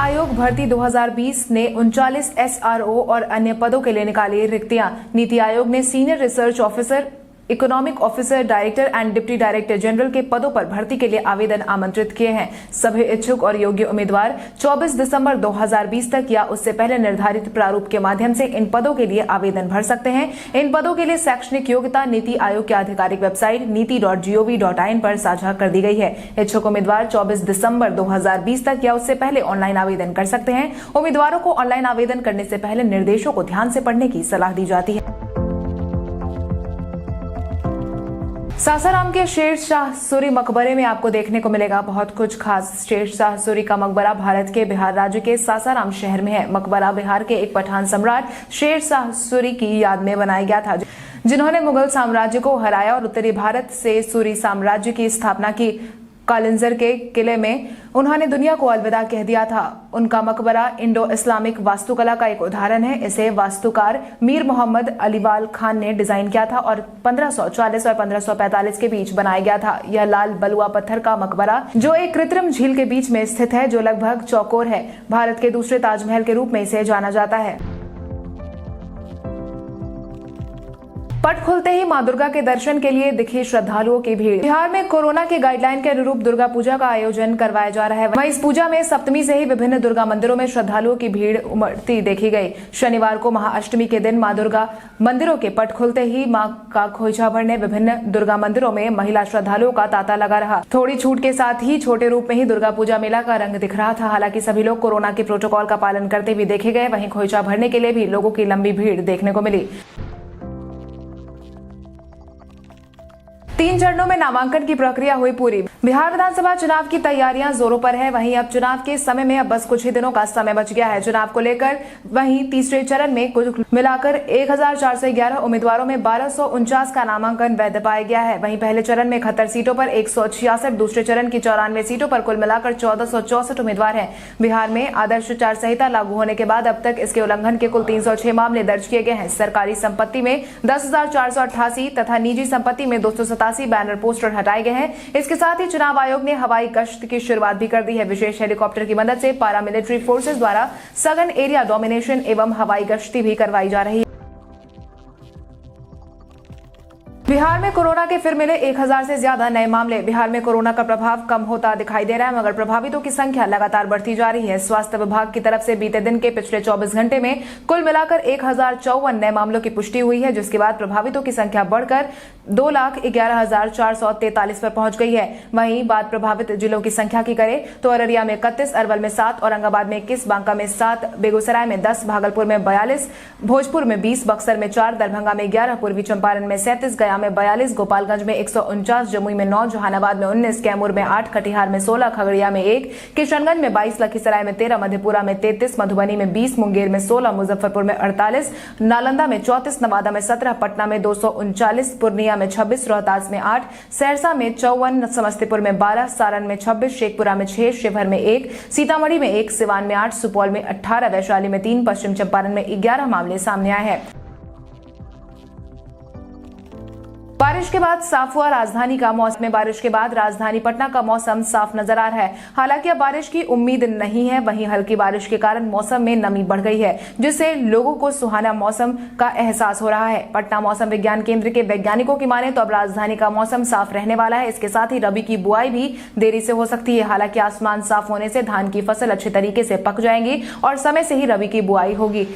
आयोग भर्ती 2020 ने 39 SRO और अन्य पदों के लिए निकाली रिक्तियां। नीति आयोग ने senior research officer, economic officer, director and deputy director general के पदों पर भर्ती के लिए आवेदन आमंत्रित किए हैं। सभी इच्छुक और योग्य उम्मीदवार 24 दिसंबर 2020 तक या उससे पहले निर्धारित प्रारूप के माध्यम से इन पदों के लिए आवेदन भर सकते हैं। इन पदों के लिए शैक्षणिक योग्यता नीति आयोग की आधिकारिक वेबसाइट नीति.gov.in पर साझा कर दी गई है। इच्छुक उम्मीदवार 24 दिसंबर 2020 तक या उससे पहले ऑनलाइन आवेदन कर सकते हैं। उम्मीदवारों को ऑनलाइन आवेदन करने से पहले निर्देशों को ध्यान से पढ़ने की सलाह दी जाती है। सासाराम के शेर शाह सूरी मकबरे में आपको देखने को मिलेगा बहुत कुछ खास। शेर शाह सूरी का मकबरा भारत के बिहार राज्य के सासाराम शहर में है। मकबरा बिहार के एक पठान सम्राट शेर शाह सूरी की याद में बनाया गया था, जिन्होंने मुगल साम्राज्य को हराया और उत्तरी भारत से सूरी साम्राज्य की स्थापना की। कालिंजर के किले में उन्होंने दुनिया को अलविदा कह दिया था। उनका मकबरा इंडो इस्लामिक वास्तुकला का एक उदाहरण है। इसे वास्तुकार मीर मोहम्मद अलीवाल खान ने डिजाइन किया था और 1540 और 1545 के बीच बनाया गया था। यह लाल बलुआ पत्थर का मकबरा, जो एक कृत्रिम झील के बीच में स्थित है, जो लगभग चौकोर है, भारत के दूसरे ताजमहल के रूप में इसे जाना जाता है। पट खुलते ही मां दुर्गा के दर्शन के लिए दिखी श्रद्धालुओं की भीड़। बिहार में कोरोना के गाइडलाइन के अनुरूप दुर्गा पूजा का आयोजन करवाया जा रहा है। वहीं इस पूजा में सप्तमी से ही विभिन्न दुर्गा मंदिरों में श्रद्धालुओं की भीड़ उमड़ती देखी गई। शनिवार को महाअष्टमी के दिन मां दुर्गा मंदिरों के पट खुलते ही मां का खोइछा भरने विभिन्न दुर्गा मंदिरों में महिला श्रद्धालुओं का तांता लगा रहा। थोड़ी छूट के साथ ही छोटे रूप में ही दुर्गा पूजा मेला का रंग दिख रहा था। हालांकि सभी लोग कोरोना के प्रोटोकॉल का पालन करते हुए देखे गए। वहीं खोइछा भरने के लिए भी लोगों की लंबी भीड़ देखने को मिली। 3 चरणों में नामांकन की प्रक्रिया हुई पूरी। बिहार विधानसभा चुनाव की तैयारियां जोरों पर है। वहीं अब चुनाव के समय में अब बस कुछ ही दिनों का समय बच गया है चुनाव को लेकर। वहीं तीसरे चरण में कुल मिलाकर 1411 उम्मीदवारों में 1249 का नामांकन वैध पाया गया है। वहीं पहले चरण में 71 सीटों पर 166, दूसरे चरण की 94 सीटों पर कुल मिलाकर 1464 उम्मीदवार हैं। बिहार में आदर्श आचार संहिता लागू होने के बाद अब तक इसके उल्लंघन के कुल 306 मामले दर्ज किए गए हैं। सरकारी संपत्ति में 10,488 तथा निजी संपत्ति में 287 बैनर पोस्टर हटाए गए हैं। इसके साथ ही चुनाव आयोग ने हवाई गश्त की शुरुआत भी कर दी है। विशेष हेलीकॉप्टर की मदद से पारामिलिट्री फोर्सेज द्वारा सघन एरिया डोमिनेशन एवं हवाई गश्ती भी करवाई जा रही है। बिहार में कोरोना के फिर मिले 1000 से ज्यादा नए मामले। बिहार में कोरोना का प्रभाव कम होता दिखाई दे रहा है, मगर प्रभावितों की संख्या लगातार बढ़ती जा रही है। स्वास्थ्य विभाग की तरफ से बीते दिन के पिछले 24 घंटे में कुल मिलाकर 1054 नए मामलों की पुष्टि हुई है, जिसके बाद प्रभावितों की संख्या बढ़कर 2,11,443 पर पहुंच गई है। वहीं बात प्रभावित जिलों की संख्या की करें तो अररिया में 31, अरवल में 7, औरंगाबाद में 21, बांका में 7, बेगूसराय में 10, भागलपुर में 42, भोजपुर में 20, बक्सर में 4, दरभंगा में 11, पूर्वी चंपारण में 37, गया में 42, गोपालगंज में 149, जमुई में 9, जहानाबाद में 19, कैमूर में 8, कटिहार में 16, खगड़िया में 1, किशनगंज में 22, लखीसराय में 13, मधेपुरा में 33, मधुबनी में 20, मुंगेर में 16, मुजफ्फरपुर में 48, नालंदा में 34, नवादा में 17, पटना में 239, पूर्णिया में 26, रोहतास में 8, सहरसा में 54, समस्तीपुर में 12, सारण में 26, शेखपुरा में 6, शिवहर में 1, सीतामढ़ी में 1, सिवान में 8, सुपौल में 18, वैशाली में 3, पश्चिम चंपारण में 11 मामले सामने आए हैं। बारिश के बाद साफ हुआ राजधानी का मौसम। में बारिश के बाद राजधानी पटना का मौसम साफ नजर आ रहा है। हालांकि अब बारिश की उम्मीद नहीं है। वहीं हल्की बारिश के कारण मौसम में नमी बढ़ गई है, जिससे लोगों को सुहाना मौसम का एहसास हो रहा है। पटना मौसम विज्ञान केंद्र के वैज्ञानिकों की माने तो अब राजधानी का मौसम साफ रहने वाला है। इसके साथ ही रबी की बुआई भी देरी से हो सकती है। हालांकि आसमान साफ होने से धान की फसल अच्छे तरीके से पक जाएंगी और समय से ही रबी की बुआई होगी।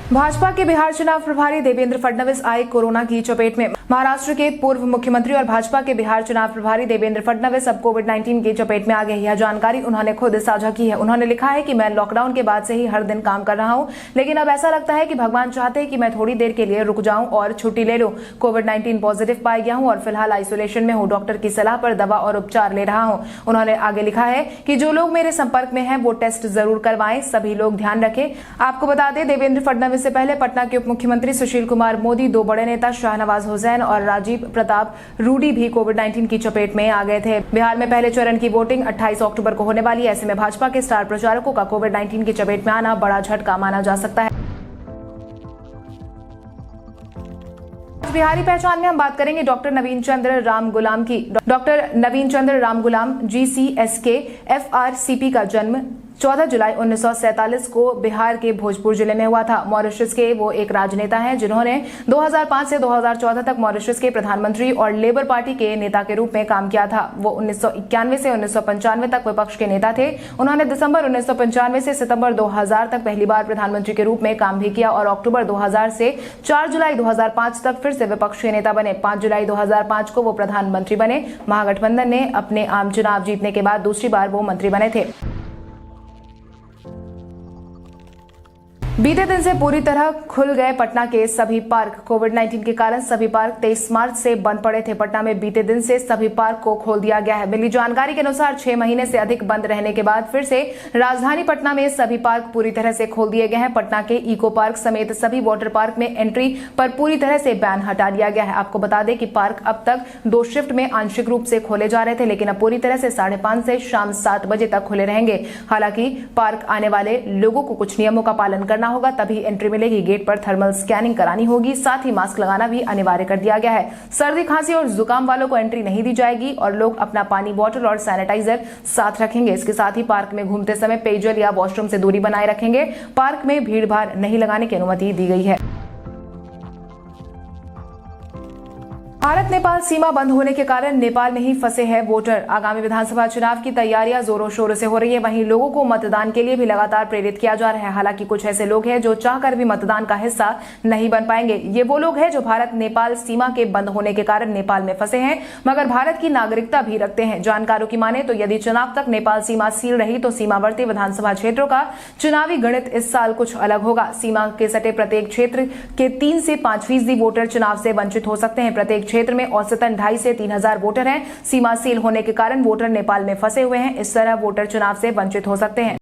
भाजपा के बिहार चुनाव प्रभारी देवेंद्र फडणवीस आए कोरोना की चपेट में। महाराष्ट्र के पूर्व मुख्यमंत्री और भाजपा के बिहार चुनाव प्रभारी देवेंद्र फडणवीस अब कोविड-19 की चपेट में आ गए। यह जानकारी उन्होंने खुद साझा की है। उन्होंने लिखा है कि मैं लॉकडाउन के बाद से ही हर दिन काम कर रहा हूं, लेकिन अब ऐसा लगता है कि भगवान चाहते हैं कि मैं थोड़ी देर के लिए रुक जाऊं और छुट्टी ले लूं। कोविड-19 पॉजिटिव पाया गया हूं और फिलहाल आइसोलेशन में हूं। डॉक्टर की सलाह पर दवा और उपचार ले रहा हूं। उन्होंने आगे लिखा है कि जो लोग मेरे संपर्क में हैं वो टेस्ट जरूर करवाएं। सभी लोग ध्यान रखें। आपको बता दें, देवेंद्र फडणवीस से पहले पटना के उप मुख्यमंत्री सुशील कुमार मोदी, 2 बड़े नेता शाहनवाज हुसैन और राजीव प्रताप रूडी भी कोविड-19 की चपेट में आ गए थे। बिहार में पहले चरण की वोटिंग 28 अक्टूबर को होने वाली है। ऐसे में भाजपा के स्टार प्रचारकों का कोविड-19 की चपेट में आना बड़ा झटका माना जा सकता है। बिहारी पहचान में हम बात करेंगे डॉक्टर नवीन चंद्र राम गुलाम की। डॉक्टर नवीन चंद्र राम गुलाम GCSK FRCP का जन्म 14 जुलाई 1947 को बिहार के भोजपुर जिले में हुआ था। मॉरिशस के वो एक राजनेता हैं जिन्होंने 2005 से 2014 तक मॉरिशस के प्रधानमंत्री और लेबर पार्टी के नेता के रूप में काम किया था। वो 1991 से 1995 तक विपक्ष के नेता थे। उन्होंने दिसंबर 1995 से सितंबर 2000 तक पहली बार प्रधानमंत्री के रूप में काम भी किया और अक्टूबर 2000 से 4 जुलाई 2005 तक फिर से विपक्ष के नेता बने। 5 जुलाई 2005 को वो प्रधानमंत्री बने। महागठबंधन ने अपने आम चुनाव जीतने के बाद दूसरी बार वो मंत्री बने थे। बीते दिन से पूरी तरह खुल गए पटना के सभी पार्क। कोविड-19 के कारण सभी पार्क 23 मार्च से बंद पड़े थे। पटना में बीते दिन से सभी पार्क को खोल दिया गया है। मिली जानकारी के अनुसार 6 महीने से अधिक बंद रहने के बाद फिर से राजधानी पटना में सभी पार्क पूरी तरह से खोल दिए गए हैं। पटना के इको पार्क समेत सभी वाटर पार्क में एंट्री पर पूरी तरह से बैन हटा दिया गया है। आपको बता दें कि पार्क अब तक 2 शिफ्ट में आंशिक रूप से खोले जा रहे थे, लेकिन अब पूरी तरह से 5:30 से शाम 7 बजे तक खुले रहेंगे। हालांकि पार्क आने वाले लोगों को कुछ नियमों का पालन करना होगा, तभी एंट्री मिलेगी। गेट पर थर्मल स्कैनिंग करानी होगी, साथ ही मास्क लगाना भी अनिवार्य कर दिया गया है। सर्दी, खांसी और जुकाम वालों को एंट्री नहीं दी जाएगी और लोग अपना पानी बोतल और सैनिटाइजर साथ रखेंगे। इसके साथ ही पार्क में घूमते समय पेयजल या वॉशरूम से दूरी बनाए रखेंगे। पार्क में भीड़ भाड़ नहीं लगाने की अनुमति दी गई है। भारत नेपाल सीमा बंद होने के कारण नेपाल में ही फंसे हैं वोटर। आगामी विधानसभा चुनाव की तैयारियां जोरों शोरों से हो रही है। वहीं लोगों को मतदान के लिए भी लगातार प्रेरित किया जा रहा है। हालांकि कुछ ऐसे लोग हैं जो चाहकर भी मतदान का हिस्सा नहीं बन पाएंगे। ये वो लोग हैं जो भारत नेपाल सीमा के बंद होने के कारण नेपाल में फंसे हैं, मगर भारत की नागरिकता भी रखते हैं। जानकारों की माने तो यदि चुनाव तक नेपाल सीमा सील रही तो सीमावर्ती विधानसभा क्षेत्रों का चुनावी गणित इस साल कुछ अलग होगा। सीमा के सटे प्रत्येक क्षेत्र के 3 से 5% वोटर चुनाव से वंचित हो सकते हैं। प्रत्येक क्षेत्र में औसतन 2,500 से 3,000 वोटर हैं। सीमा सील होने के कारण वोटर नेपाल में फंसे हुए हैं। इस तरह वोटर चुनाव से वंचित हो सकते हैं।